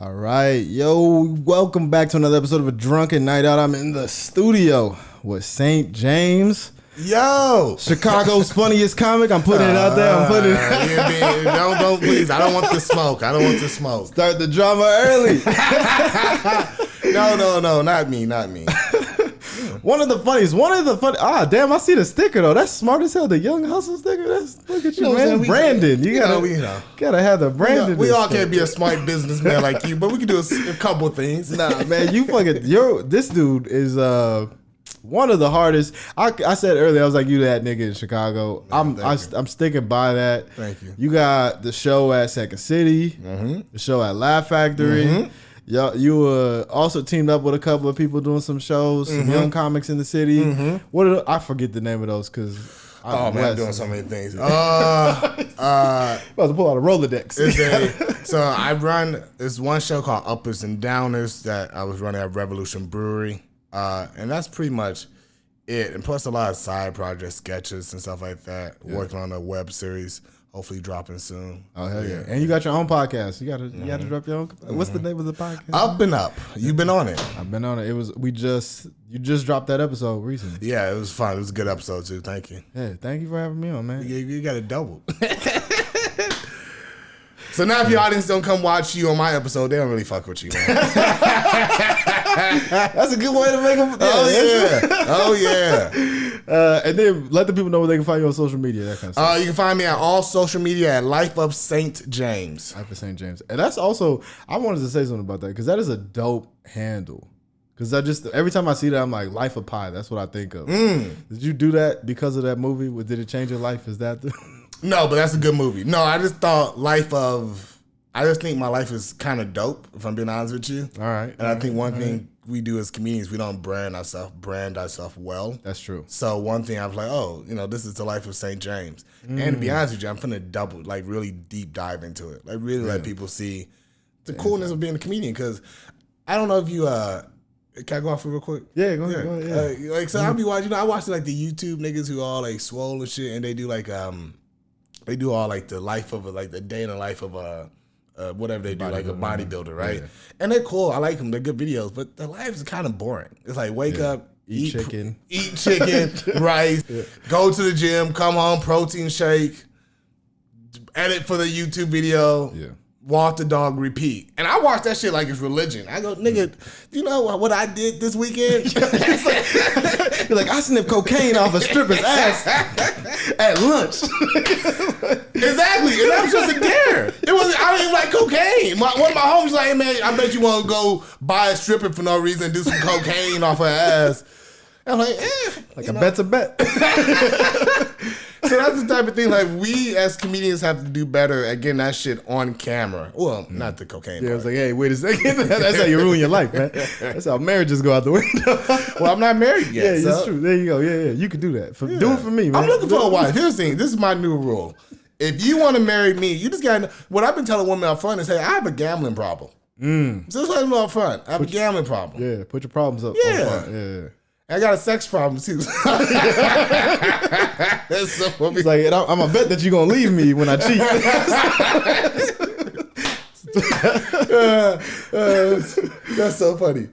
All right, yo, welcome back to another episode of A Drunken Night Out. I'm in the studio with St. James. Yo, Chicago's funniest comic. I'm putting it out there. I'm putting it. Don't please. I don't want the smoke. Start the drama early. No, not me. One of the funniest. Damn, I see the sticker though. That's smart as hell. The Young Hustle sticker. Look at you, man. Brandon. You gotta have the Brandon. We all can't be a smart businessman like you, but we can do a couple of things. Nah, man, this dude is one of the hardest. I said earlier, I was like, you that nigga in Chicago. I'm sticking by that. Thank you. You got the show at Second City, the show at Laugh Factory. You also teamed up with a couple of people doing some shows, some young comics in the city. I forget the name of those because I'm doing so many things. About to pull out a Rolodex. So I run this one show called Uppers and Downers that I was running at Revolution Brewery, and that's pretty much it. And plus a lot of side projects, sketches and stuff like that. Yeah. Working on a web series. Hopefully dropping soon. Oh hell yeah! And you got your own podcast. You gotta drop your own. What's the name of the podcast? Up and Up. You've been on it. I've been on it. You just dropped that episode recently. Yeah, it was fun. It was a good episode too. Thank you. Yeah, thank you for having me on, man. You got it doubled. So now if your audience don't come watch you on my episode, they don't really fuck with you, man. That's a good way to make them. Oh yeah. And then let the people know where they can find you on social media, that kind of stuff. You can find me on all social media at Life of St. James. Life of St. James. And that's also, I wanted to say something about that because that is a dope handle. Because every time I see that, I'm like, Life of Pi. That's what I think of. Did you do that because of that movie? Did it change your life? Is that the... No, but that's a good movie. No, I just think my life is kind of dope, if I'm being honest with you. All right. And I think one thing we do as comedians, we don't brand ourselves well. That's true. So one thing I was like, this is the life of St. James. And to be honest with you, I'm finna really deep dive into it. Like really let people see the coolness of being a comedian. Because I don't know if you, can I go off real quick? Yeah, go ahead. So I'll be watching, I watch like the YouTube niggas who all like swole and shit, and they do like, they do all like the life of the day in the life of whatever they do, like a bodybuilder, right? Yeah. And they're cool. I like them. They're good videos, but their life is kind of boring. It's like wake up, eat chicken, rice, go to the gym, come home, protein shake, edit for the YouTube video, walk the dog, repeat. And I watch that shit like it's religion. I go, nigga, do you know what I did this weekend? You're like, I sniffed cocaine off a stripper's ass at lunch. Exactly. And that was just a dare. I didn't even like cocaine. One of my homies was like, hey man, I bet you want to go buy a stripper for no reason and do some cocaine off her ass. And I'm like, a bet's a bet. So that's the type of thing, like, we as comedians have to do better at getting that shit on camera. Well, not the cocaine part. I was like, hey, wait a second. That's how you ruin your life, man. That's how marriages go out the window. Well, I'm not married yet. Yeah, that's true. There you go. Yeah. You can do that. Do it for me, man. I'm looking for a wife. Here's the thing. This is my new rule. If you want to marry me, you just got to, what I've been telling women up front is, hey, I have a gambling problem. So just let them know up front. I have a gambling problem. Yeah, put your problems up. Yeah. Yeah. I got a sex problem too. That's so funny. It's like, I'm going to bet that you're going to leave me when I cheat. That's so funny.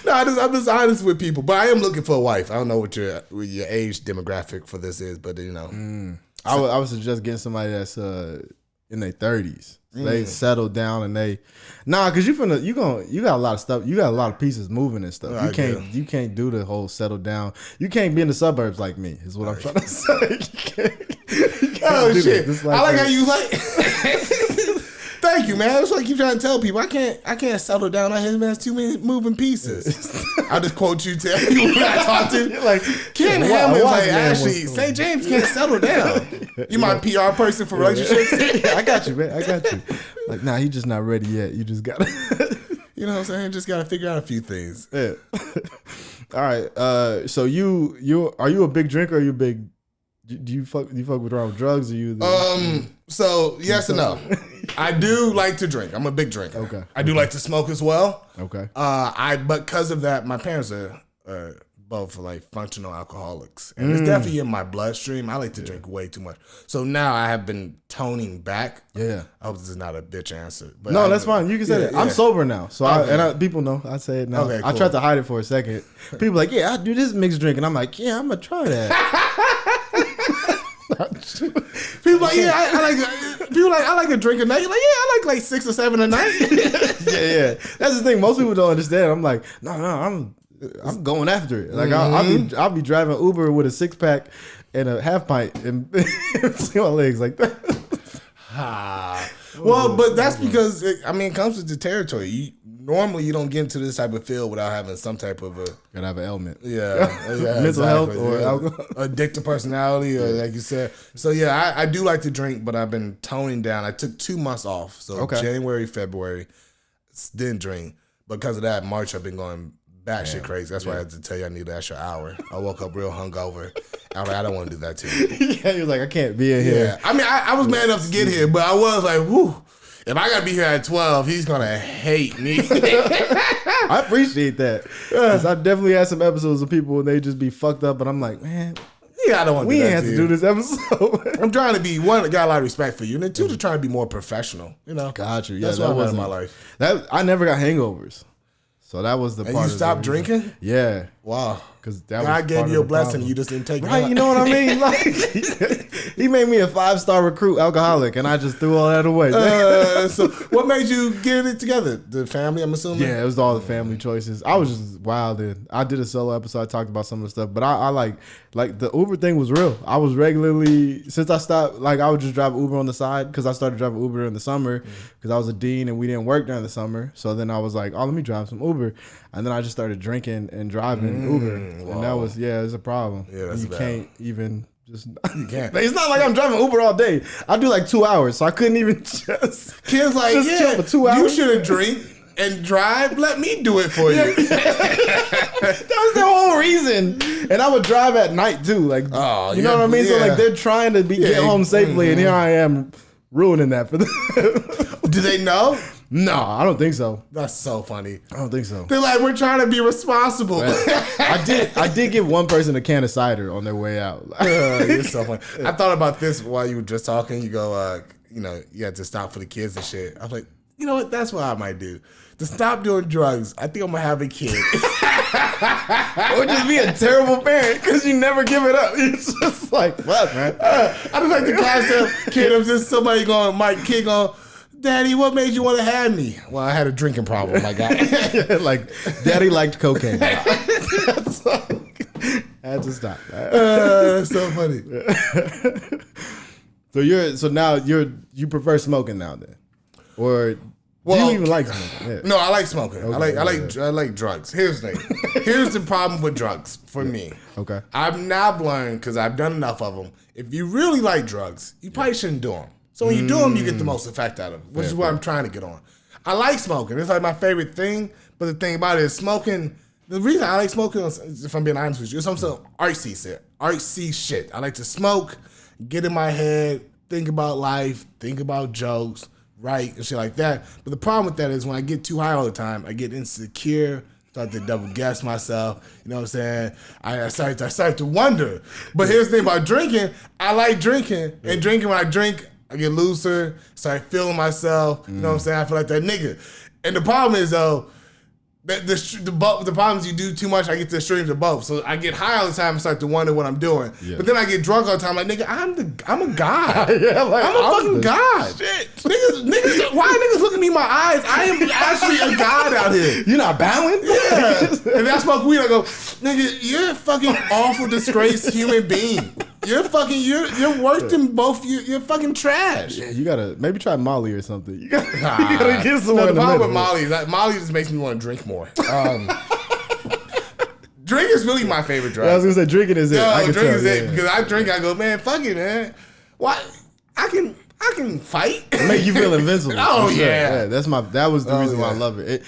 I'm just honest with people. But I am looking for a wife. I don't know what your age demographic for this is, but I would suggest getting somebody that's in their 30s. So they settle down and because you got a lot of stuff. You got a lot of pieces moving and stuff. You can't do the whole settle down. You can't be in the suburbs like me. Is what I'm trying to say. You can't shit! I like how you like. Thank you, man. That's what I keep trying to tell people. I can't settle down on him. Has too many moving pieces. I just quote you, tell you when I talk to. You're like, Ken Hamlin's like, actually, St. James can't settle down. You my PR person for relationships. I got you, man. I got you. Like, nah, he's just not ready yet. You just gotta. You know what I'm saying? Just gotta figure out a few things. Yeah. All right. So are you a big drinker? Or are you a big? Do you fuck with around with drugs? Or you? So yes and no. I do like to drink. I'm a big drinker. Okay. I do like to smoke as well. Okay. But because of that, my parents are both like functional alcoholics, and it's definitely in my bloodstream. I like to drink way too much, so now I have been toning back. Yeah, I hope this is not a bitch answer, but no, that's fine. You can say that. I'm sober now, so people know I say it now. Okay, cool. I tried to hide it for a second. People like, yeah, I do this mixed drink, and I'm like, yeah, I'm gonna try that. People like, yeah, I like. People like, I like a drink a night. Like, yeah, I like 6 or 7 a night. yeah. That's the thing. Most people don't understand. I'm like, no, I'm going after it. Like I'll be driving Uber with a 6-pack and a half pint and see my legs like that. Well, but that's because it comes with the territory. Normally, you don't get into this type of field without having some type of a gotta have an element. Yeah, mental health or alcohol, addictive personality, or like you said. So yeah, I do like to drink, but I've been toning down. I took 2 months off, so January, February, didn't drink. Because of that, March I've been going batshit crazy. That's why I had to tell you I need an extra hour. I woke up real hungover. I was like, I don't want to do that to you. Yeah, he was like, I can't be in here. I mean, I was mad enough to get here, but I was like, whoo. If I gotta be here at 12, he's gonna hate me. I appreciate that. Cause I definitely had some episodes of people and they just be fucked up, and I'm like, man, yeah, I don't want. We ain't have to do this episode. I'm trying to be one. Got a lot of respect for you, and then 2 to try to be more professional. You know, got you. Yeah, that's what I want in my life. That I never got hangovers, so that was the part. And you stopped drinking? Yeah. Wow. Because God gave you a blessing, and you just didn't take it. Right, you know what I mean? Like, he made me a 5-star recruit alcoholic, and I just threw all that away. So, what made you get it together? The family, I'm assuming. Yeah, it was all the family choices. I was just wild. And I did a solo episode. I talked about some of the stuff, but I like the Uber thing was real. I was regularly, since I stopped, like I would just drive Uber on the side because I started driving Uber in the summer because I was a dean and we didn't work during the summer. So then I was like, oh, let me drive some Uber, and then I just started drinking and driving Uber. Wow. And that was, it's a problem. Yeah, that's you bad. Can't even just. You can't. It's not like I'm driving Uber all day. I do like 2 hours, so I couldn't even just. Kids like, just chill for 2 hours. You should have drink and drive. Let me do it for you. That was the whole reason. And I would drive at night too. Like, you know what I mean? So like they're trying to get home safely, and here I am ruining that for them. Do they know? No, I don't think so. That's so funny. I don't think so. They're like, we're trying to be responsible. I did give one person a can of cider on their way out. You're so funny. I thought about this while you were just talking. You go, you had to stop for the kids and shit. I was like, you know what? That's what I might do. To stop doing drugs, I think I'm gonna have a kid. Or just be a terrible parent because you never give it up. It's just like, fuck, man. I just like the class kid. I'm just somebody going, my kid going, Daddy, what made you want to have me? Well, I had a drinking problem, my guy. Like, Daddy liked cocaine. That's like, I had to stop. That's so funny. So now you prefer smoking now then, or do you even like smoking? Yeah. No, I like smoking. Okay, I like drugs. Here's the thing. Here's the problem with drugs for me. Okay. I've now learned, because I've done enough of them. If you really like drugs, you probably shouldn't do them. So when you do them, you get the most effect out of them, which is what I'm trying to get on. I like smoking. It's like my favorite thing. But the thing about it is smoking. The reason I like smoking, if I'm being honest with you, is some artsy shit. I like to smoke, get in my head, think about life, think about jokes, write, and shit like that. But the problem with that is when I get too high all the time, I get insecure, start to double guess myself. You know what I'm saying? I start to wonder. But here's the thing about drinking. I like drinking. And drinking, when I drink, I get looser, start feeling myself. You know what I'm saying? I feel like that nigga. And the problem is, though, the problem is you do too much, I get to extremes of both. So I get high all the time and start to wonder what I'm doing. Yeah. But then I get drunk all the time, like, nigga, I'm a god. Like, I'm a fucking god. Shit. Niggas, why niggas look at me in my eyes? I am actually a god out here. You're not balanced? Yeah. And I smoke weed, I go, nigga, you're a fucking awful, disgraced human being. You're worse than both. You're fucking trash. Yeah, you gotta maybe try Molly or something. You gotta get someone. The problem with Molly is that Molly just makes me want to drink more. Drink is really my favorite drug. Yeah, I was gonna say drinking is it. Drinking is it because I drink. I go, man, fuck it, man. Why? I can fight. It make you feel invincible. Oh yeah. That was the reason why I love it.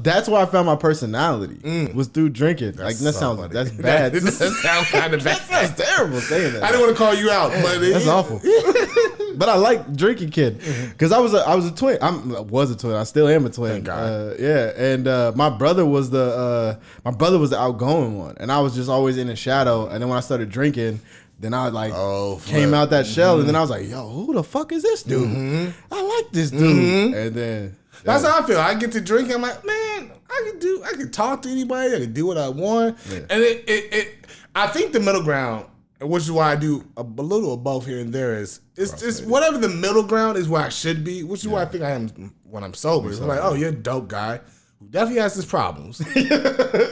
That's where I found my personality was through drinking. That's that's bad. That sounds kind of bad. That sounds terrible saying that. I didn't want to call you out, but that's awful. but I like drinking kid because I was a twin. I was a twin. I still am a twin. Thank God. Yeah, and my brother was the outgoing one, and I was just always in the shadow. And then when I started drinking, then I came out that shell, and then I was like, yo, who the fuck is this dude? I like this dude, and then that's how I feel. I get to drink, I'm like, man, I can talk to anybody, I can do what I want, and I think the middle ground, which is why I do a little of both here and there, it's whatever the middle ground is where I should be, which is where I think I am when I'm sober. It's like, oh, you're a dope guy who definitely has his problems,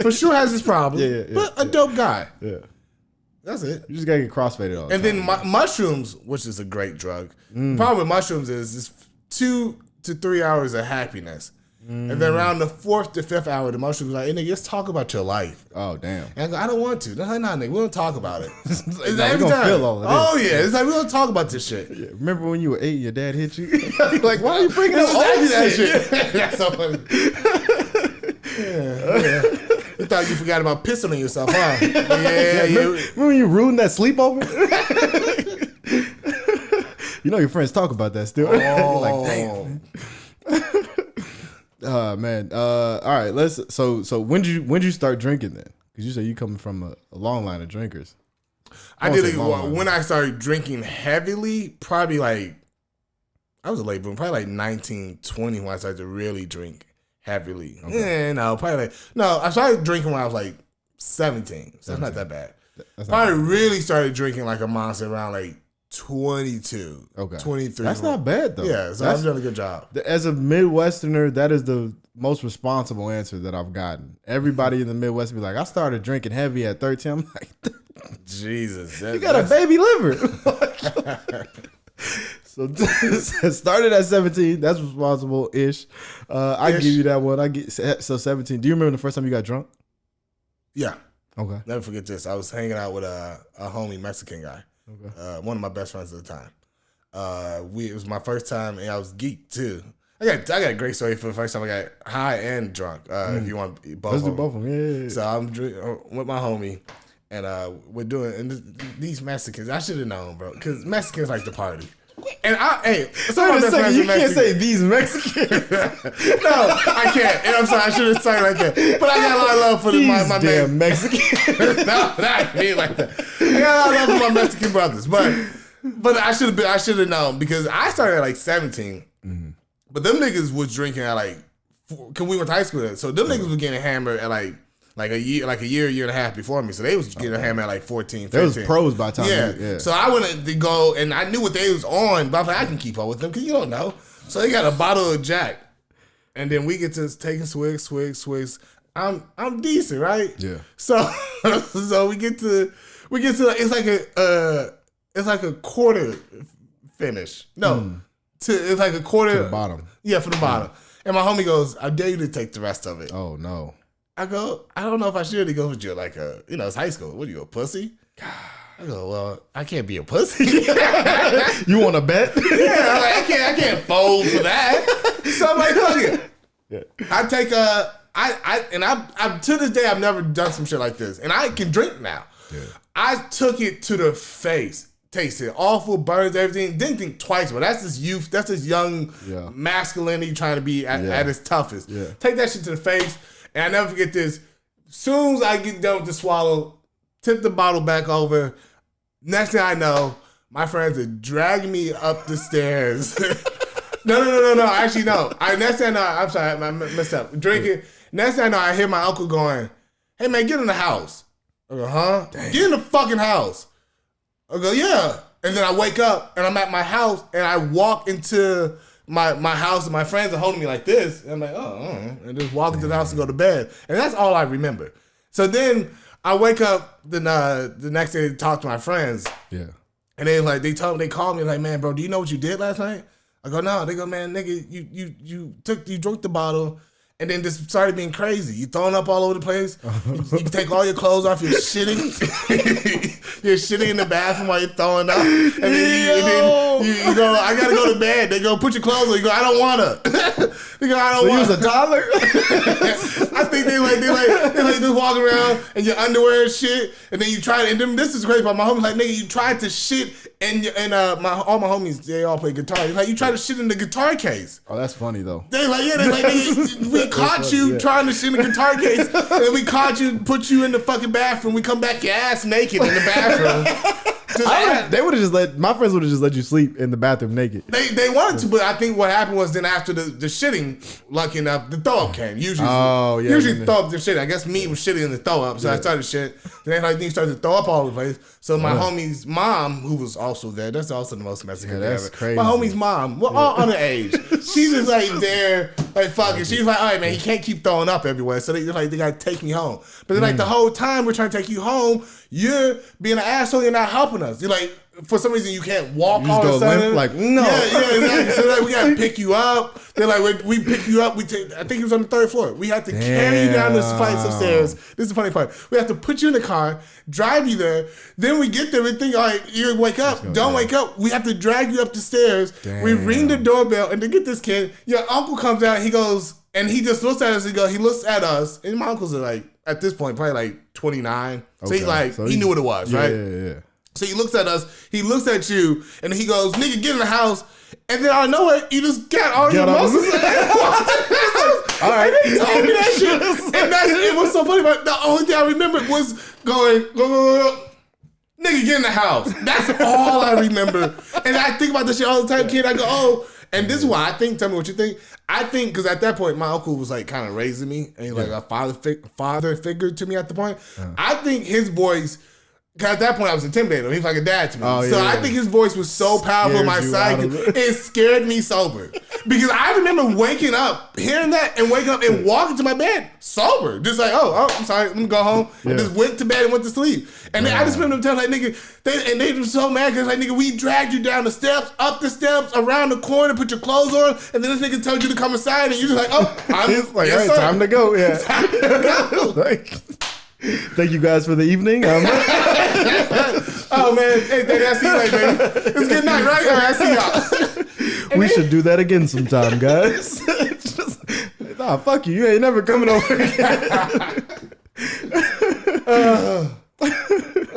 for sure has his problems, but a dope guy. Yeah. That's it. You just gotta get crossfaded all the time. And then mushrooms, which is a great drug. The problem with mushrooms is it's 2 to 3 hours of happiness. And then around the 4th to 5th hour, the mushrooms are like, hey, nigga, let's talk about your life. Oh, damn. And I go, I don't want to. No, nigga, we don't talk about it. It's like, every time. Feel all of this. Oh, yeah. It's like, we don't talk about this shit. Yeah. Remember when you were 8 and your dad hit you? Like, why are you bringing up all that shit? That's so funny. Yeah. You thought you forgot about pissing on yourself, huh? Yeah. Remember when you ruined that sleepover? You know your friends talk about that still. You're like, damn. Man. All right. So when did you start drinking then? Because you said you coming from a long line of drinkers. I did it when I started drinking heavily. Probably I was a late bloomer. Probably 19, 20 when I started to really drink heavily. Okay. I started drinking when I was 17. So it's not that bad. Probably really started drinking like a monster around 22. Okay. 23. That's not bad though. Yeah, so I've done a good job. As a Midwesterner, that is the most responsible answer that I've gotten. Everybody in the Midwest be like, I started drinking heavy at 13. I'm like, Jesus. You got a baby liver. So started at 17. That's responsible-ish. I give you that one. 17. Do you remember the first time you got drunk? Yeah. Okay. Never forget this. I was hanging out with a homie Mexican guy. Okay. One of my best friends at the time. It was my first time, and I was geeked too. I got a great story for the first time I got high and drunk. If you want both. Let's do both of them. Yeah. So I'm with my homie, and we're doing these Mexicans. I should have known, bro, because Mexicans like to party. And you can't say these Mexicans. No, I can't. And I'm sorry, I should have said it like that. But I got a lot of love for my damn Mexicans. No, not me like that. I got a lot of love for my Mexican brothers, but I should have known because I started at 17. Mm-hmm. But them niggas was drinking at cause we went to high school. So them niggas was getting hammered at a year and a half before me. So they was getting hammered at 14, 15. They was pros by the time. Yeah. So I wanted to go, and I knew what they was on, but I was like, I can keep up with them because you don't know. So they got a bottle of Jack, and then we get to taking swigs. I'm decent, right? Yeah. So we get to it's like a quarter finish. No, it's like a quarter to the bottom. Yeah, from the bottom. And my homie goes, I dare you to take the rest of it. Oh no. I go, I don't know if I should. He goes, "But you're it's high school. What are you, a pussy?" I go, well, I can't be a pussy. You want to bet? Yeah, I'm like, I can't fold for that. So I'm like, fuck it. Yeah. I take I to this day I've never done some shit like this, and I can drink now. Yeah. I took it to the face. Tasted awful, burns, everything. Didn't think twice, but that's this youth. That's this young masculinity trying to be at its toughest. Yeah. Take that shit to the face. And I never forget this. Soon as I get done with the swallow, tip the bottle back over. Next thing I know, my friends are dragging me up the stairs. No. Actually, no. Next thing I know, I'm sorry, I messed up. Drinking. Next thing I know, I hear my uncle going, "Hey man, get in the house." I go, "Huh? Damn. Get in the fucking house." I go, "Yeah." And then I wake up and I'm at my house and I walk into my house and my friends are holding me like this. And I'm like, and just walk into the house and go to bed. And that's all I remember. So then I wake up the next day to talk to my friends. Yeah. And they called me like, "Man, bro, do you know what you did last night?" I go, "No." They go, "Man, nigga, you drank the bottle and then just started being crazy. You throwing up all over the place. You take all your clothes off. You're shitting. You're shitting in the bathroom while you're throwing up. And then no. You go, I gotta go to bed. They go, put your clothes on. You go, I don't wanna. They go, I don't wanna. You was a toddler? I think they just walk around in your underwear and shit, and then you try to, and then this is crazy, but my homies like, nigga, you tried to shit, and all my homies, they all play guitar. It's like, you try to shit in the guitar case. Oh, that's funny though. They like, yeah, they like, nigga, we caught you trying to shit in the guitar case, and we caught you, put you in the fucking bathroom. We come back your ass naked in the bathroom. They would have just my friends would have just let you sleep in the bathroom naked. They wanted to, but I think what happened was then after the shitting, lucky enough, the throw up came. Usually throw up the shit. I guess me was shitting in the throw up, so I started shit. Then he started to throw up all over the place. So my homie's mom, who was also there, that's also the most Mexican thing ever. Crazy. My homie's mom, we're all underage. She's just like there, like fucking. She's like, all right, man, he can't keep throwing up everywhere. So they gotta take me home. But then like the whole time we're trying to take you home, you're being an asshole. You're not helping us. You're like, for some reason you can't walk all of a sudden. Like, no. Yeah, exactly. So like we gotta pick you up. They're like, we pick you up. I think it was on the 3rd floor. We had to carry you down this flights upstairs. This is the funny part. We have to put you in the car, drive you there. Then we get there. We think, all right, you wake up. Don't wake up. We have to drag you up the stairs. Damn. We ring the doorbell, and to get this kid, your uncle comes out. He goes, and he just looks at us. He looks at us, and my uncles are like, at this point, probably like 29. So he's like, he knew what it was, right? Yeah. So he looks at us, he looks at you, and he goes, nigga, get in the house. And then I know it, you just got all your muscles. All right. And he told me that shit. And it was so funny, but the only thing I remembered was going, go. Nigga, get in the house. That's all I remember. And I think about this shit all the time, kid. I go, oh. And this is why I think, tell me what you think. I think, because at that point, my uncle was like kind of raising me, and he's like a father figure to me at the point. I think his voice, because at that point I was intimidated. He's like a dad to me. I think his voice was so powerful in my psyche, it scared me sober. Because I remember waking up, hearing that, and waking up and walking to my bed sober. Just like, oh, I'm sorry, let me go home. And just went to bed and went to sleep. And then I just remember them telling like, nigga, they were so mad because like, nigga, we dragged you down the steps, up the steps, around the corner, put your clothes on, and then this nigga told you to come inside, and you're just like, oh, I'm just like, all right, time to go. Yeah. Time to go. Like, thank you guys for the evening. Oh man, hey, I see you later, baby. It's good night, right? All right, I see y'all. We should do that again sometime, guys. Nah, fuck you. You ain't never coming over again.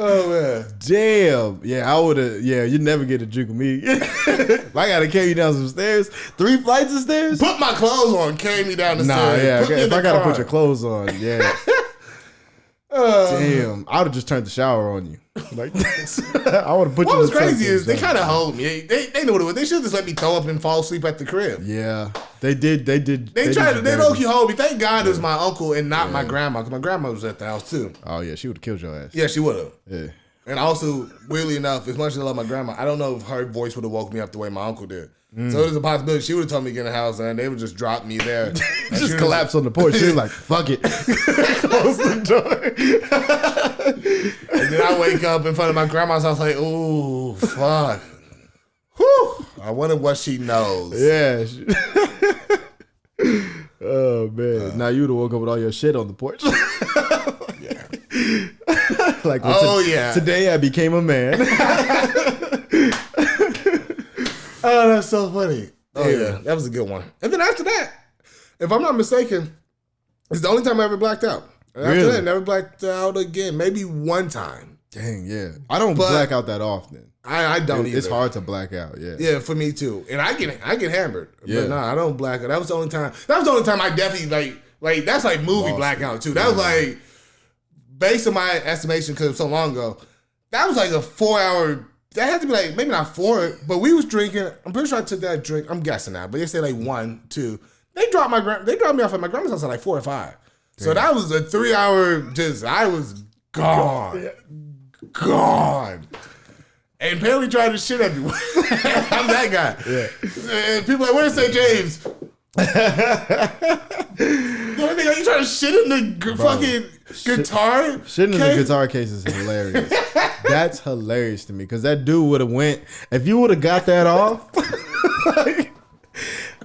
Oh man. Damn. Yeah, I would have. Yeah, you'd never get a drink with me. If I gotta carry you down some stairs, 3 flights of stairs. Put my clothes on, carry me down the stairs. Yeah. If I gotta put your clothes on, yeah. Damn, I would have just turned the shower on you. Like this. I would have put you in the What was crazy is they kind of hold me. They knew what it was. They should just let me throw up and fall asleep at the crib. Yeah, they did. They tried. They low key hold me. Thank God it was my uncle and not my grandma, because my grandma was at the house too. Oh yeah, she would have killed your ass. Yeah, she would have. Yeah. And also, weirdly enough, as much as I love my grandma, I don't know if her voice would have woke me up the way my uncle did. So there's a possibility she would have told me to get in the house, and they would just drop me there. Just collapse on the porch. She was like, fuck it. Close the door. And then I wake up in front of my grandma's house like, ooh, fuck. Whew. I wonder what she knows. Yeah. Oh, man. Now you would have woke up with all your shit on the porch. Yeah. Like, well, today I became a man. Oh, that's so funny. Oh, yeah. That was a good one. And then after that, if I'm not mistaken, it's the only time I ever blacked out. And after that, I never blacked out again. Maybe one time. Dang, yeah. I don't black out that often. I don't either. It's hard to black out, yeah. Yeah, for me too. And I get hammered. Yeah. But I don't black out. That was the only time I definitely like that's like movie blackout too. That was like, based on my estimation, because it was so long ago, that was like a 4-hour. That had to be like, maybe not 4, but we was drinking. I'm pretty sure I took that drink. I'm guessing now, but they say like 1, 2. They dropped me off at my grandma's house at like 4 or 5. Damn. So that was a 3-hour. I was gone. And apparently tried to shit everywhere. I'm that guy. Yeah. And people are like, where's St. James? Are you trying to shit in the fucking guitar? Shitting in the guitar case is hilarious. That's hilarious to me, because that dude would have went. If you would have got that off, like,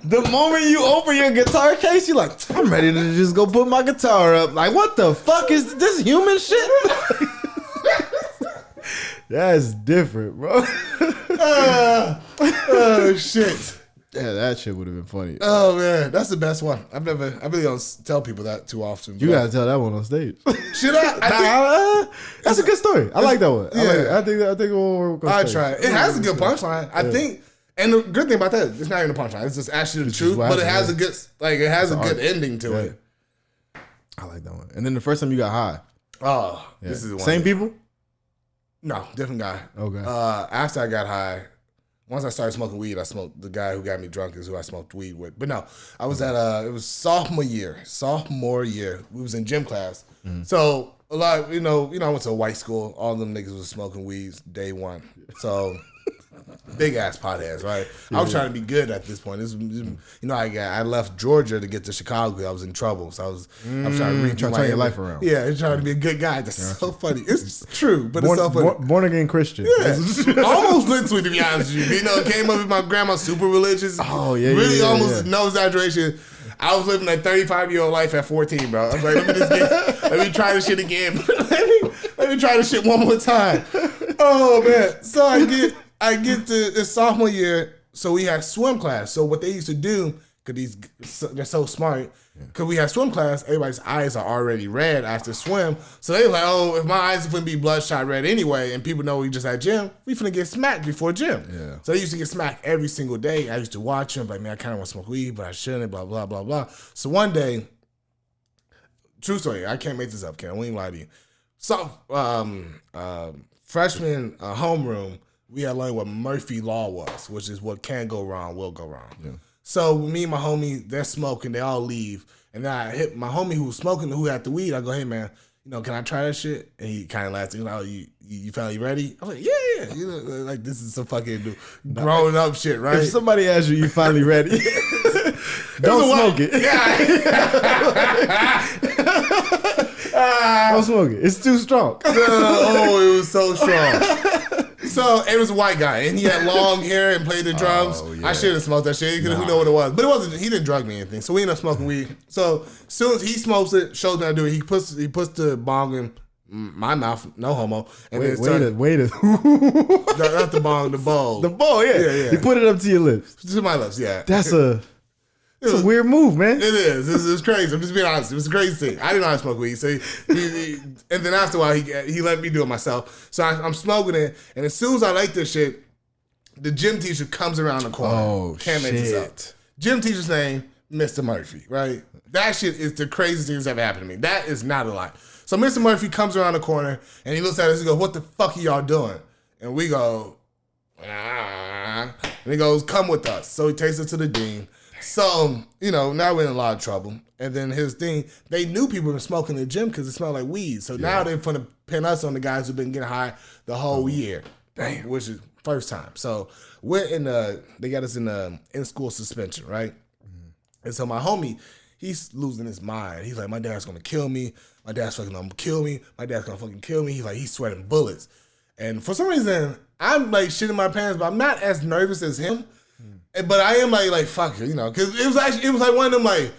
the moment you open your guitar case, you're like, I'm ready to just go put my guitar up. Like, what the fuck is this human shit? That's different, bro. Oh shit. Yeah, that shit would have been funny. Oh man, that's the best one. I really don't tell people that too often. You gotta tell that one on stage. Should I? That's a good story. I like that one. Yeah. I think we'll work on I stage. try. It has a good punchline. I think, and the good thing about that, it's not even a punchline. It's just actually the truth, but it has a good, good ending to it. I like that one. And then the first time you got high. Oh, this is the one. Same people? No, different guy. Okay. After I got high, once I started smoking weed, I smoked, the guy who got me drunk is who I smoked weed with. But no, I was at it was sophomore year. We was in gym class. Mm-hmm. So a lot, I went to a white school. All them niggas was smoking weeds day one. So big ass potheads, right? I was trying to be good at this point. I left Georgia to get to Chicago because I was in trouble. So I was trying to turn your life around. Yeah, trying to be a good guy. That's so funny. It's true, but it's so funny. Born again Christian. Yeah, almost literally, to be honest with you. Came up with my grandma, super religious. Oh yeah, really almost no exaggeration. I was living a 35-year-old life at 14, bro. I was like, let me try this shit again. let me try this shit one more time. Oh man, so I get to this sophomore year, so we had swim class. So what they used to do, because they're so smart, because we had swim class, everybody's eyes are already red after swim. So they were like, oh, if my eyes are finna be bloodshot red anyway, and people know we just had gym, we finna get smacked before gym. Yeah. So they used to get smacked every single day. I used to watch them, like, man, I kind of want to smoke weed, but I shouldn't, blah, blah, blah, blah. So one day, true story, I can't make this up, Ken, I won't even lie to you. So, freshman homeroom, we had learned what Murphy Law was, which is what can go wrong will go wrong. Yeah. So me and my homie, they're smoking, they all leave. And then I hit my homie who was smoking, who had the weed. I go, hey man, can I try that shit? And he kind of laughed. You finally ready? I was like, yeah. Like this is some fucking growing up shit, right? If somebody asks you finally ready, don't smoke it. Don't smoke it. It's too strong. It was so strong. So it was a white guy, and he had long hair and played the drums. Oh, yeah. I should have smoked that shit. Who know what it was? But it wasn't. He didn't drug me or anything. So we ended up smoking weed. So as soon as he smokes it, shows me how to do it. He puts the bong in my mouth, no homo. And wait a not the bong, the bowl. The bowl, yeah. He put it up to your lips. To my lips, yeah. That's a weird move, man. It is. It's crazy. I'm just being honest. It was a crazy thing. I didn't know how to smoke weed. So and then after a while, he let me do it myself. So I'm smoking it. And as soon as I like this shit, the gym teacher comes around the corner. Oh, Can't make this up. Gym teacher's name, Mr. Murphy, right? That shit is the craziest thing that's ever happened to me. That is not a lie. So Mr. Murphy comes around the corner, and he looks at us and goes, what the fuck are y'all doing? And we go, and he goes, come with us. So he takes us to the dean. So, now we're in a lot of trouble. And then his thing, they knew people were smoking in the gym because it smelled like weed. So now they're going to pin us on the guys who've been getting high the whole year. Damn. Which is first time. So they got us in school suspension, right? Mm-hmm. And so my homie, he's losing his mind. He's like, my dad's going to kill me. My dad's fucking going to kill me. My dad's going to fucking kill me. He's like, he's sweating bullets. And for some reason, I'm like shitting my pants, but I'm not as nervous as him. But I am like fuck it, because it was like one of them like,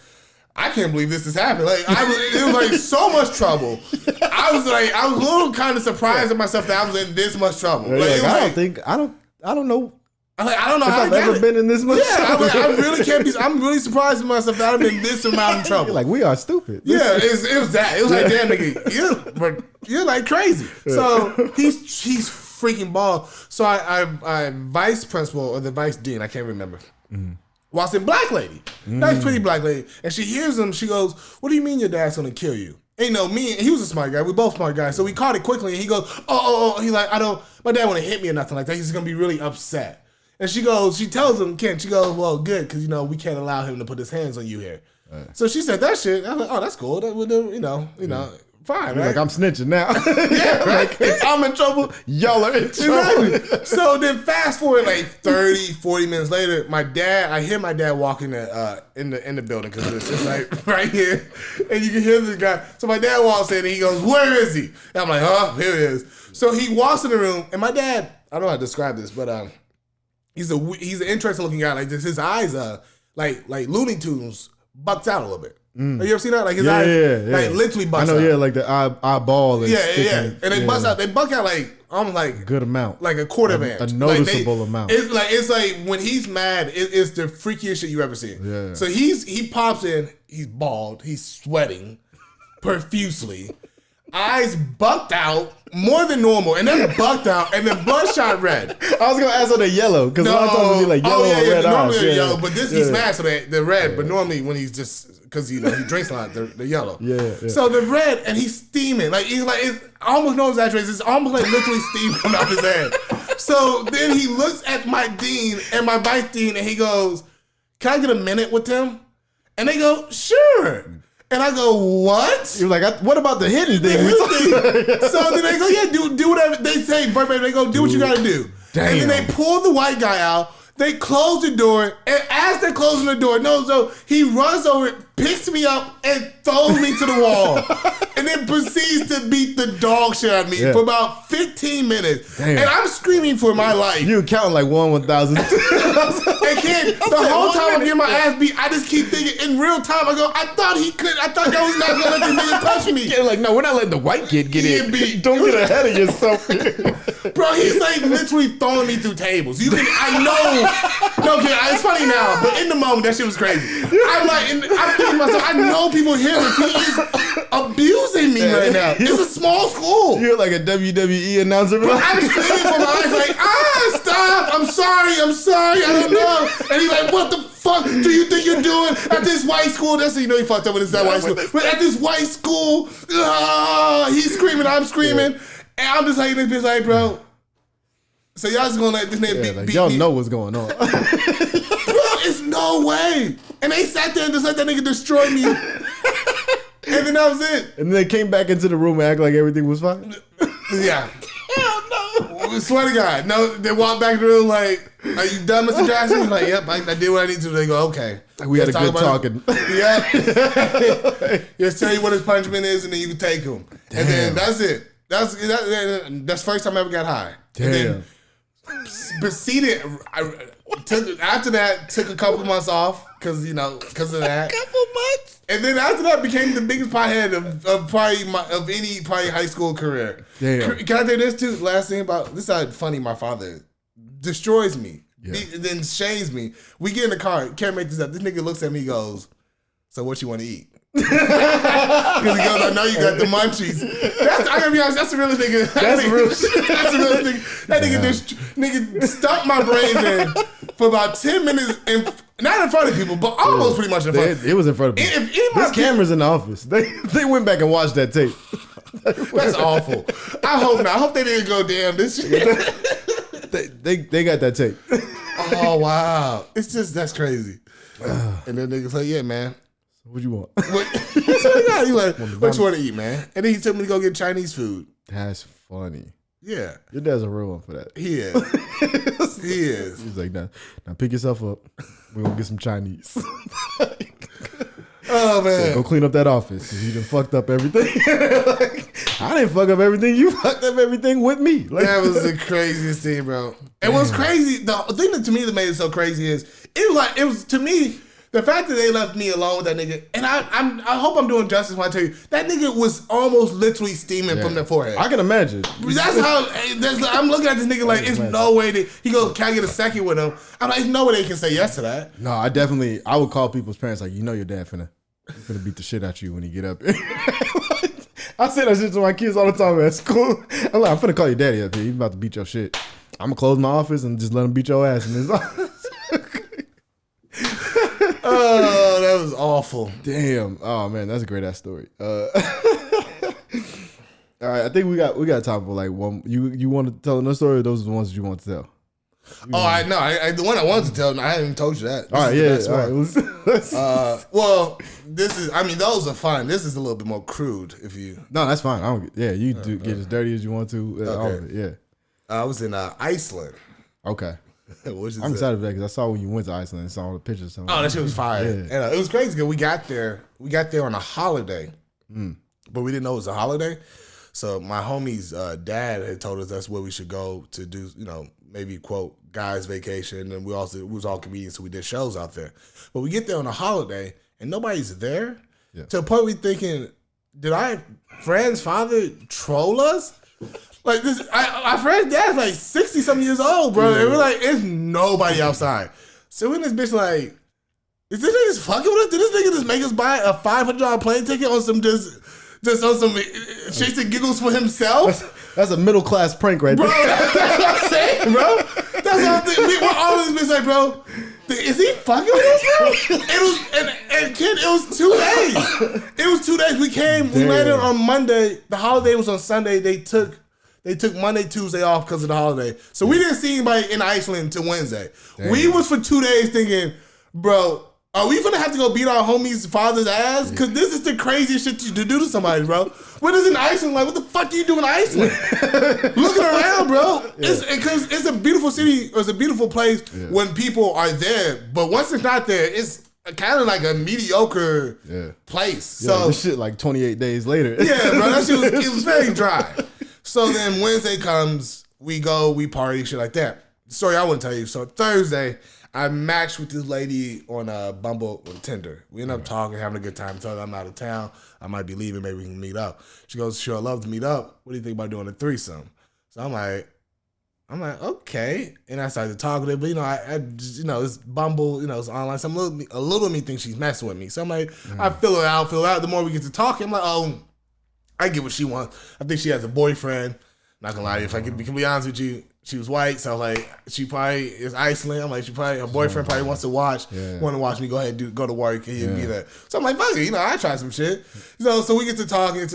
I can't believe this is happening. Like it was like so much trouble. I was a little kind of surprised at myself that I was in this much trouble. I don't know. I don't know if how I've ever been in this much trouble. I really can't be. I'm really surprised at myself that I've been in this amount of trouble. You're like, we are stupid. Yeah, it was that. It was like, damn nigga, you're like crazy. So he's freaking ball. So I vice principal or the vice dean, I can't remember. Walks in black lady. Nice pretty black lady. And she hears him, she goes, what do you mean your dad's gonna kill you? And he was a smart guy. We both smart guys. So we caught it quickly and he goes, oh. He's like, my dad wanna hit me or nothing like that. He's gonna be really upset. And she tells him, Ken, she goes, well, good, because we can't allow him to put his hands on you here. Right. So she said that shit. I was like, oh, that's cool. That would fine, right? Like, I'm snitching now. Yeah, right. Like, if I'm in trouble, y'all are in trouble. Exactly. So then fast forward like 30, 40 minutes later, I hear my dad walking in the building because it's just like right here. And you can hear this guy. So my dad walks in and he goes, where is he? And I'm like, here he is. So he walks in the room and my dad, I don't know how to describe this, but he's an interesting looking guy. Like this, his eyes like Looney Tunes, bucked out a little bit. Have you ever seen that? Like his eyes, like literally bucks out. I know, yeah, like the eyeball is and they bust out. They buck out like almost like a good amount, like a quarter of an inch, a noticeable amount. It's like when he's mad, it's the freakiest shit you ever seen. Yeah. So he pops in, he's bald, he's sweating profusely, eyes bucked out more than normal, and then bucked out, and then bloodshot red. I was gonna ask on the yellow because a lot of times it'll be like yellow or red eyes. Normally they're yellow, but he's mad, so they're red. But normally when he's just because he drinks a lot, they're yellow. Yeah. So the red, and he's steaming like it's almost no exaggeration. It's almost like literally steam coming off his head. So then he looks at my dean and my vice dean, and he goes, "Can I get a minute with him?" And they go, "Sure." And I go, "What?" You're like, "What about the hidden thing?" So then they go, "Yeah, do whatever." They say, verbatim, they go, "Do what you gotta do." Damn. And then they pull the white guy out. They close the door, and as they're closing the door, he runs over, picks me up, and throws me to the wall. And then proceeds to beat the dog shit out of me for about 15 minutes. Damn. And I'm screaming for my life. You counting like 1,000. And kid, the whole time I'm getting my ass beat, I just keep thinking in real time, I go, I thought that was not gonna let this nigga touch me. Yeah, like, no, we're not letting the white kid get in. Don't get ahead of yourself. Bro, he's like literally throwing me through tables. I know. No, kid, it's funny now, but in the moment, that shit was crazy. I'm thinking to myself, I know people hear this. He is abusing me right now. It's a small school. You're like a WWE announcer. Bro, I'm screaming from my eyes like, stop. I'm sorry. I don't know. And he's like, what the fuck do you think you're doing at this white school? That's how you know he fucked up when it's that white school. But at this white school, he's screaming, I'm screaming. Yeah. And I'm just like, this bitch like, bro. So y'all just gonna let this nigga beat y'all me? Know what's going on. Bro, it's no way. And they sat there and just let that nigga destroy me. And then that was it. And then they came back into the room and act like everything was fine. Yeah. Hell no. Swear to God. No, they walked back to the room like, are you done, Mr. Jackson? He's like, yep, I did what I need to. They go, okay. We had a good talking. Yeah. Just tell you what his punishment is and then you can take him. Damn. And then that's it. That's the first time I ever got high. Damn. And then proceeded, after that, took a couple months off because of that. A couple months? And then after that, became the biggest pothead of any high school career. Damn. Can I tell you this too? Last thing about this is how funny my father destroys me. Yeah. Then shames me. We get in the car. Can't make this up. This nigga looks at me. He goes, "So what you want to eat?" Because he goes, "I know you got the munchies." I gotta be honest. That's a real nigga. That's a real nigga. That nigga stuck my brains in for about 10 minutes, not in front of people, but almost pretty much in front. It was in front of people. There's cameras in the office. They went back and watched that tape. That's awful. I hope not. I hope they didn't go, damn, this shit. They got that tape. Oh, wow. It's just, that's crazy. And then niggas like, yeah, man. What you want? He like, what you want to eat, man? And then he told me to go get Chinese food. That's funny. Yeah. Your dad's a real one for that. He is. He is. He's like, now pick yourself up. We're going to get some Chinese. Oh, man. So go clean up that office because you done fucked up everything. I didn't fuck up everything. You fucked up everything with me. That was the craziest thing, bro. And what's crazy, the thing that to me that made it so crazy is, it was to me, the fact that they left me alone with that nigga, and I hope I'm doing justice when I tell you, that nigga was almost literally steaming from the forehead. I can imagine. I'm looking at this nigga like, it's no way that, he goes, can I get a second with him? I'm like, there's no way they can say yes to that. No, I would call people's parents like, your dad finna beat the shit out you when he get up. I say that shit to my kids all the time at school. I'm like, I'm finna call your daddy up here. He's about to beat your shit. I'm gonna close my office and just let him beat your ass in his office. Oh, that was awful. Damn. Oh man, that's a great ass story. All right, I think we got time for like one. You want to tell another story, or those are the ones that you want to tell? I know. The one I wanted to tell, I haven't even told you that. All right, yeah. All right. Well, this is. I mean, those are fine. This is a little bit more crude. If you. No, that's fine. You get as dirty as you want to. Okay. Yeah. I was in Iceland. Okay. I'm excited for that because I saw when you went to Iceland and saw all the pictures. Oh, that shit was fire. Yeah. And it was crazy because we got there on a holiday, but we didn't know it was a holiday. So my homie's dad had told us that's where we should go to do, maybe quote guys vacation. And it was all comedians, so we did shows out there. But we get there on a holiday, and nobody's there. Yeah. To the point we thinking, did our friend's father troll us? Like this, our friend's dad's like 60-something years old, bro. Yeah. And we're like, it's nobody outside. So when this bitch like, is this nigga just fucking with us? Did this nigga just make us buy a $500 plane ticket on some just on some shits and giggles for himself? That's a middle class prank right there. Bro, that's what I'm saying, bro. That's what I'm thinking. We're all this bitch like, bro, is he fucking with us, bro? It was, and kid, it was 2 days. It was 2 days. We came, we landed on Monday. The holiday was on Sunday. They took Monday, Tuesday off because of the holiday. So we didn't see anybody in Iceland until Wednesday. Damn. We was for 2 days thinking, bro, are we gonna have to go beat our homie's father's ass? Because this is the craziest shit to do to somebody, bro. What is in Iceland like? What the fuck are you doing in Iceland? Looking around, bro. Because it's a beautiful city. It's a beautiful place when people are there. But once it's not there, it's kind of like a mediocre place. Yeah, so this shit like 28 days later. Yeah, bro. That shit was very dry. So then Wednesday comes, we go, we party, shit like that. Story I wouldn't tell you. So Thursday, I matched with this lady on Bumble with Tinder. We end up talking, having a good time. Tell her I'm out of town. I might be leaving. Maybe we can meet up. She goes, sure, I'd love to meet up. What do you think about doing a threesome? So I'm like, okay. And I started talking to her, but I it's Bumble, it's online. So a little of me thinks she's messing with me. So I'm like, I feel her out. The more we get to talking, I'm like, oh, I get what she wants. I think she has a boyfriend. Not gonna lie to you, if I can be honest with you, she was white, so like she probably is Iceland. I'm like, her boyfriend probably wants to watch me go ahead and go to work and he'll be there. So I'm like, fuck it, I try some shit. So we get to talking.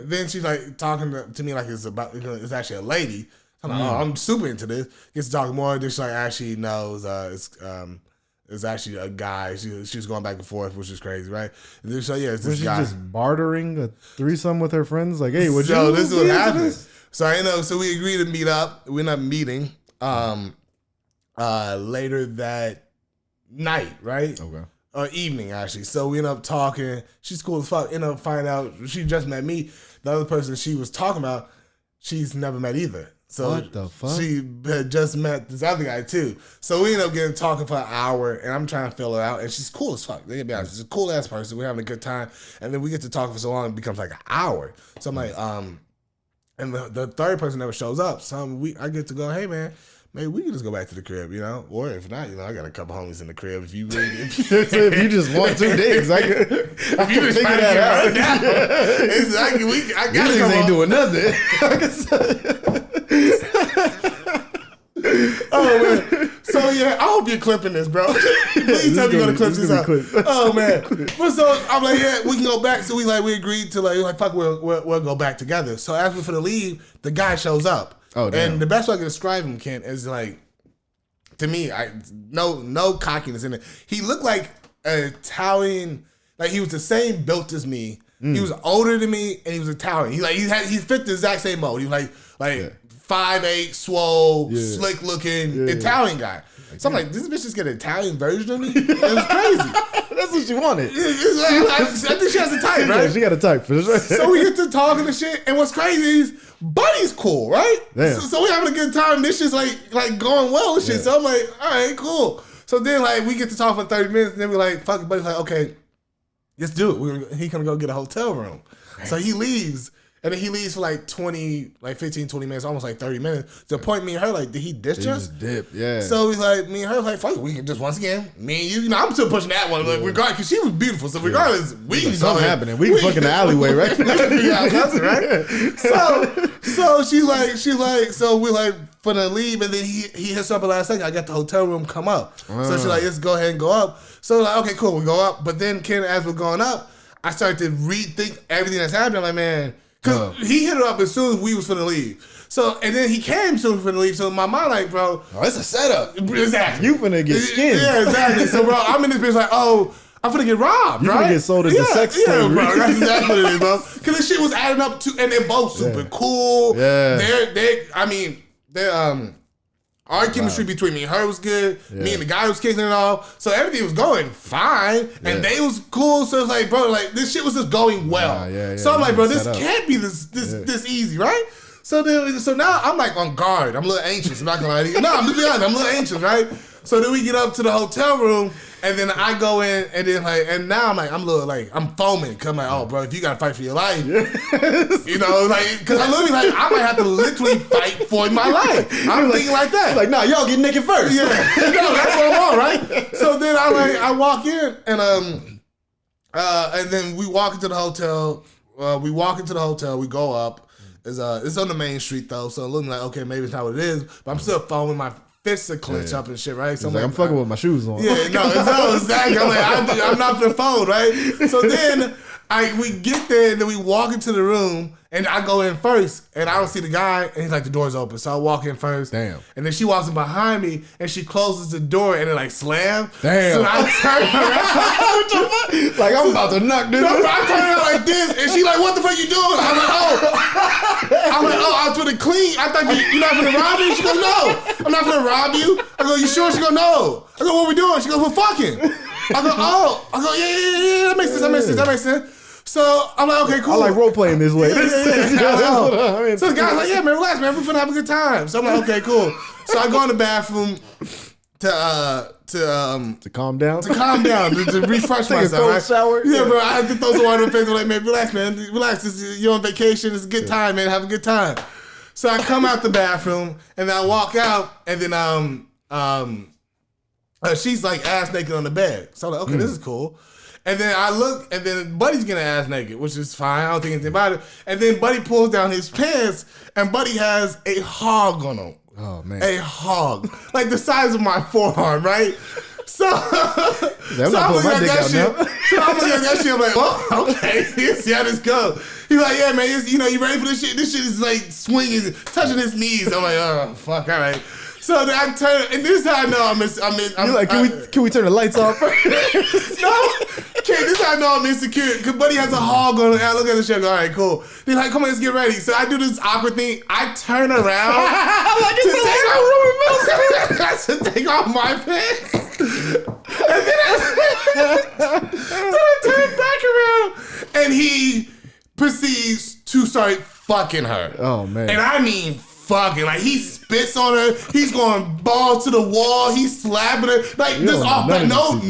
Then she's like talking to me like it's actually a lady. I'm like, I'm super into this. Gets to talking more. Then she like actually knows it's actually a guy. She was going back and forth, which is crazy, right? And then it's this guy. Was she just bartering a threesome with her friends? Like, hey, would you? So this is what happened. So so we agreed to meet up. We ended up meeting later that night, right? Okay. Or evening, actually. So we ended up talking. She's cool as fuck. Ended up finding out she just met me. The other person she was talking about, she's never met either. So what the fuck? She had just met this other guy too. So we ended up getting talking for an hour, and I'm trying to fill her out. And she's cool as fuck. They can be honest. She's a cool ass person. We're having a good time. And then we get to talking for so long, it becomes like an hour. So I'm like, and the third person never shows up. So I get to go, hey man, maybe we can just go back to the crib, or if not, I got a couple homies in the crib. If you if you just want 2 digs, I can figure that out. Right now. Exactly. I got to ain't doing nothing. Oh man. So I hope you're clipping this, bro. Please tell me you're gonna clip this out. Oh man. But so I'm like, we can go back. So we agreed to fuck, we'll go back together. So as we're for the leave, the guy shows up. Oh damn. And the best way I can describe him, Ken, is like, to me, no cockiness in it. He looked like an Italian, like he was the same built as me. He was older than me, and he was Italian. He fit the exact same mold. He was like 5'8", swole, slick looking Italian guy. So I'm like, this bitch just get an Italian version of me? It was crazy. That's what she wanted. I think she has a type, right? Yeah, she got a type for sure. So we get to talking and shit, and what's crazy is Buddy's cool, right? So we having a good time. This shit's like going well and shit. So I'm like, all right, cool. So then we get to talk for 30 minutes, and then we're like, fuck it. Buddy's like, okay, let's do it. He gonna go get a hotel room. So he leaves. And then he leaves for 15, 20 minutes, almost 30 minutes. To the point, me and her, did he ditch us? Just dip, yeah. So he's like, me and her, fuck it, we can just, once again, me and you, I'm still pushing that one, regardless, because she was beautiful. So regardless, we can go. Something happening. We can fuck in the alleyway, right? We can figure out nothing, right? So she's like, so we're for the leave, and then he hits her up at last second. I got the hotel room come up. So she's like, let's go ahead and go up. So okay, cool, we go up. But then, Ken, as we're going up, I started to rethink everything that's happening. I'm like, man, because he hit her up as soon as we was finna leave. So, and then he came soon as we finna leave. So my mind bro. Oh, it's a setup. Exactly. You finna get skinned. Yeah, exactly. So, bro, I'm in this bitch I'm finna get robbed, you right? You finna get sold as a sex slave. Yeah, bro. That's exactly what it is, bro. Because this shit was adding up to, and they're both super cool. Yeah. They're our chemistry between me and her was good. Yeah. Me and the guy was kicking it off. So everything was going fine. And they was cool. So it's like, bro, this shit was just going well. So I'm like, bro, this can't be this easy, right? So now I'm on guard. I'm a little anxious. I'm not gonna lie to you. No, I'm just being honest. I'm a little anxious, right? So then we get up to the hotel room, and then I go in, and then and now I'm a little I'm foaming. Cause I'm like, oh, bro, if you gotta fight for your life, you know, cause I literally I might have to literally fight for my life. I'm thinking like that. Like, nah, y'all get naked first. Yeah, no, that's what I'm on, right? So then I walk in, and then we walk into the hotel. We go up. It's on the main street though, so it looks like okay, maybe it's not what it is, but I'm still following my fists to clench up and shit, right? So I'm fucking with my shoes on. Yeah, no, exactly. I'm like, I'm not for the phone, right? So then we get there and then we walk into the room and I go in first and I don't see the guy and he's like, the door's open. So I walk in first. Damn. And then she walks in behind me and she closes the door and it slams. Damn. So I turn around. What the fuck? Like, I'm about to knock this. No, I turn around like this and she like, what the fuck you doing? I'm like, I was finna clean. I thought you're not finna rob me? She goes, no, I'm not finna rob you. I go, you sure? She goes, no. I go, what we doing? She goes, we're fucking. I go, oh. I go, yeah, that makes sense. So I'm like, okay, cool. I like role playing this way. Yeah. So the guy's like, yeah, man, relax, man. We're finna have a good time. So I'm like, okay, cool. So I go in the bathroom to calm down. To refresh myself. Take a cold shower. Yeah, bro. I had to throw some water in my face. I'm like, man, relax. You're on vacation. It's a good time, man. Have a good time. So I come out the bathroom and then I walk out and then she's like ass naked on the bed. So I'm like, okay, this is cool. And then I look, and then Buddy's getting ass naked, which is fine. I don't think anything about it. And then Buddy pulls down his pants, and Buddy has a hog on him. Oh, man. A hog. Like the size of my forearm, right? So I'm looking at that shit. I'm like, oh, okay. See how this goes. He's like, yeah, man, you ready for this shit? This shit is like swinging, touching his knees. I'm like, oh, fuck, all right. So then I turn, and this is how I know I'm like, can we turn the lights off first? No, this is how I know I'm insecure. Because Buddy has a hog on it. I look at the shit, all right, cool. He's like, come on, let's get ready. So I do this awkward thing. I turn around to take off my pants. And then I turn back around, and he proceeds to start fucking her. Oh, man. And I mean fucking, like he spits on her, he's going balls to the wall, he's slapping her, like just off, but no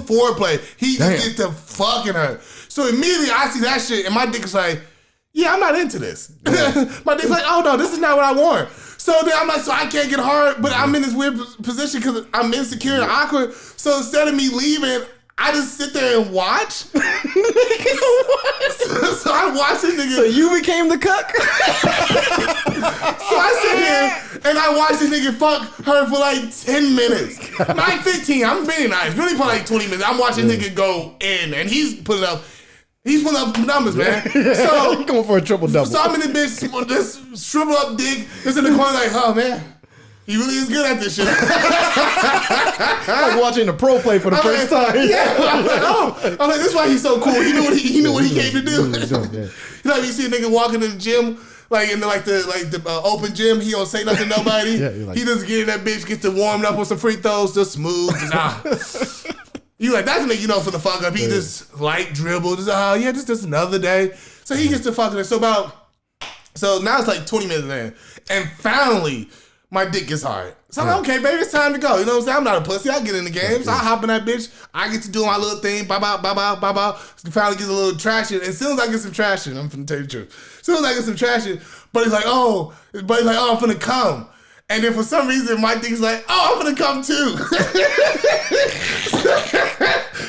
foreplay. He just gets to fucking her. So immediately I see that shit and my dick is like, yeah, I'm not into this. My dick's like, oh no, this is not what I want. So then I'm like, so I can't get hard, but I'm in this weird position because I'm insecure and awkward. So instead of me leaving, I just sit there and watch. So I watch this nigga. So you became the cuck? So I sit here and I watch this nigga fuck her for like 10 minutes. Not 15. I'm being nice. Really for like 20 minutes. I'm watching nigga go in and he's putting up numbers, man. So he's going for a triple double. So I'm in this bitch, this shrivel up dick, just in the corner like, oh man. He really is good at this shit. Like watching the pro play for the first time. Yeah. I'm like, this is why he's so cool. He knew what he came to do. You know, you see a nigga walking to the gym, like in the open gym, he don't say nothing to nobody. He just get in that bitch, gets to warm up with some free throws, just smooth. You like, that's a nigga you know for the fuck up. He just light dribble, just another day. So he gets to fucking it. So now it's like 20 minutes in. And finally, my dick gets hard. So I'm like, okay, baby, it's time to go. You know what I'm saying? I'm not a pussy. I get in the game. So I hop in that bitch. I get to do my little thing. Finally gets a little traction. And as soon as I get some traction, I'm finna tell you the truth. As soon as I get some traction, Buddy's like, oh, I'm finna come. And then for some reason, my dick's like, oh, I'm finna come too.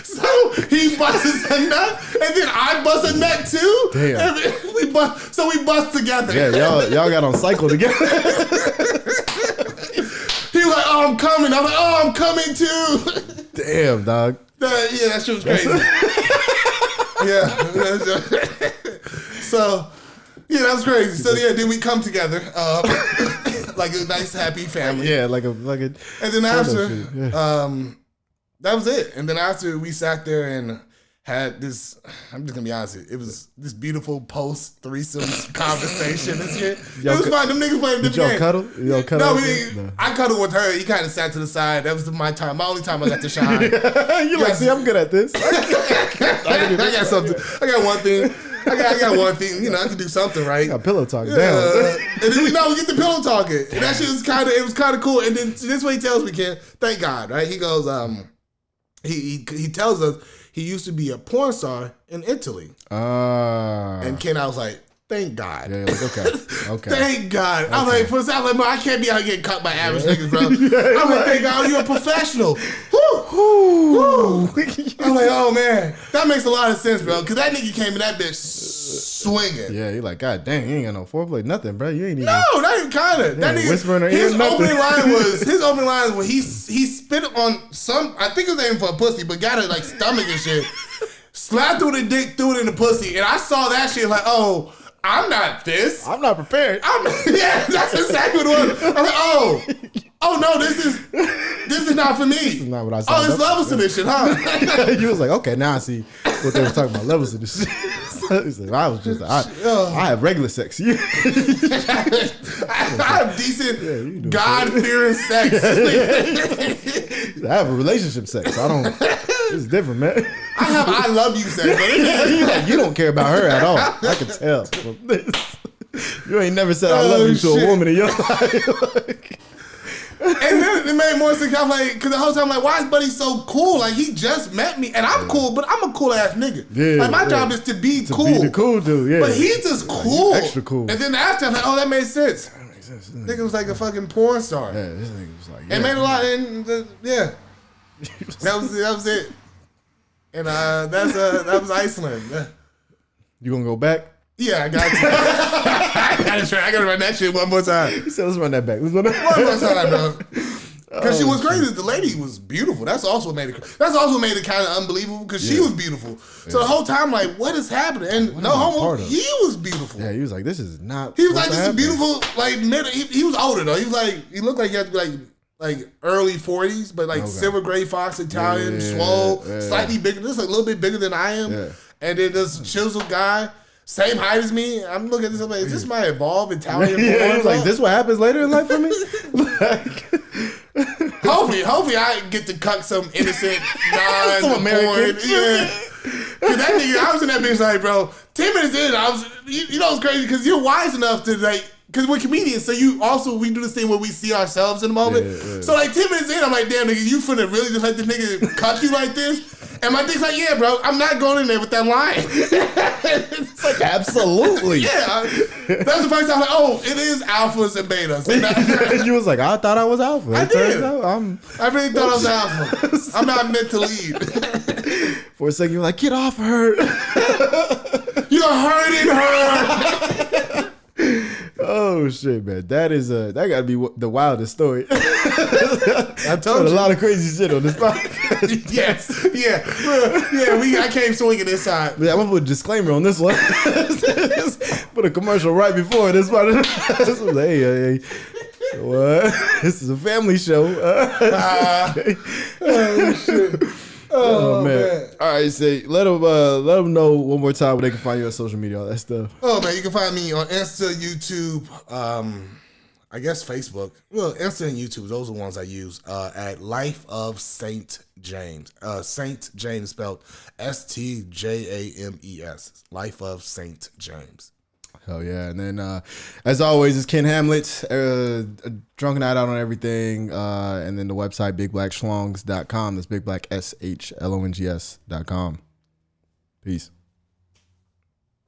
So he busts a nut, and then I bust a nut too. Damn. And we bust together. Yeah, y'all got on cycle together. He was like, oh, I'm coming. I'm like, oh, I'm coming too. Damn, dog. Yeah, that shit was crazy. So, yeah, that was crazy. So, yeah, then we come together like a nice, happy family. Yeah, like a. And then after, that was it. And then after, we sat there and had this, I'm just gonna be honest, it was this beautiful post-threesome conversation and shit. It was fun. Them niggas playing different games. Cuddle? Y'all cuddle? No, we didn't. I cuddled with her. He kind of sat to the side. That was my time. My only time I got to shine. You're like, see, I'm good at this. I got something. I got one thing. I got one thing. You know, I have to do something, right? Got pillow talk down. And then we get the pillow talking, and that shit was kind of cool. And then this way he tells me, Ken, thank God, right? He goes, he tells us he used to be a porn star in Italy. And Ken, I was like, thank God. Yeah, like, okay. Thank God. I was like, for a second, I'm like, I can't be out here getting cut by average niggas, bro. I'm like, thank God, you're a professional. Woo. I'm like, oh man, that makes a lot of sense, bro. Because that nigga came in that bitch swinging. Yeah, he like, God dang, you ain't got no foreplay, nothing, bro. You ain't even. No, not even kind of. That nigga, whispering in her ear, his opening line was he spit on some. I think it was aiming for a pussy, but got it like stomach and shit. Slapped through the dick, threw it in the pussy, and I saw that shit like, oh. I'm not this. I'm not prepared. Yeah, that's exactly what it was. I was like, oh no, this is not for me. This is not what I said. Oh, it's levels to this shit, huh? You was like, okay, now I see what they were talking about, levels of this shit. He's like, I have regular sex. I have decent, God-fearing sex. I have a relationship sex. I don't. It's different, man. I love you sex. You don't care about her at all. I can tell from this. You ain't never said I love you to a woman in your life. And then it made more sense. I was like, because the whole time I'm like, why is Buddy so cool? Like, he just met me, and I'm cool, but I'm a cool ass nigga. Yeah, like, my job is to be cool. Be the cool dude, yeah. But he's just cool. Extra cool. And then after, I'm like, oh, that made sense. Nigga was like a fucking porn star. Yeah, this nigga was like, yeah. It made a lot, yeah. That was it. And that was Iceland. You gonna go back? Yeah, I got to. I gotta run that shit one more time. He said, let's run that back. One more time, bro. Because she was crazy. The lady was beautiful. That's also what made it kind of unbelievable because she was beautiful. So the whole time, like, what is happening? And no homo, he was beautiful. Yeah, he was like, this is not. He was like, this is beautiful. Like, he was older though. He was like, he looked like he had to be like early 40s, but like silver gray fox, Italian, swole, slightly bigger. This is like a little bit bigger than I am. Yeah. And then this chiseled guy. Same height as me. I'm looking at this. I'm like, is this my evolved Italian? Yeah, he was like, this what happens later in life for me? Hopefully I get to cuck some innocent non-American. Yeah. Cause that nigga, I was in that bitch like, bro, 10 minutes in, you know it's crazy because you're wise enough to like, because we're comedians, so we do this thing where we see ourselves in the moment. Yeah. So like 10 minutes in, I'm like, damn nigga, you finna really just let this nigga cut you like this? And my dick's like, yeah, bro, I'm not going in there with that line. It's like, absolutely. Yeah. That's the first time I was like, oh, it is alphas and betas. You was like, I thought I was alpha. I did. I really thought I was alpha. I'm not meant to lead. For a second, you were like, get off her. You're hurting her. Oh shit, man! That gotta be the wildest story. I told you a lot of crazy shit on this podcast. Yes, yeah. I came swinging this side. Yeah, I'm gonna put a disclaimer on this one. Put a commercial right before this one. Hey, what? This is a family show. Oh shit. Oh man! All right, say let them know one more time where they can find you on social media, all that stuff. Oh man, you can find me on Insta, YouTube, I guess Facebook. Well, Insta and YouTube, those are the ones I use. At Life of Saint James. Saint James spelled STJAMES. Life of Saint James. Hell yeah. And then, as always, it's Ken Hamlet, Drunken Night Out on everything. And then the website, bigblackschlongs.com. That's bigblackSHLONGS.com. Peace.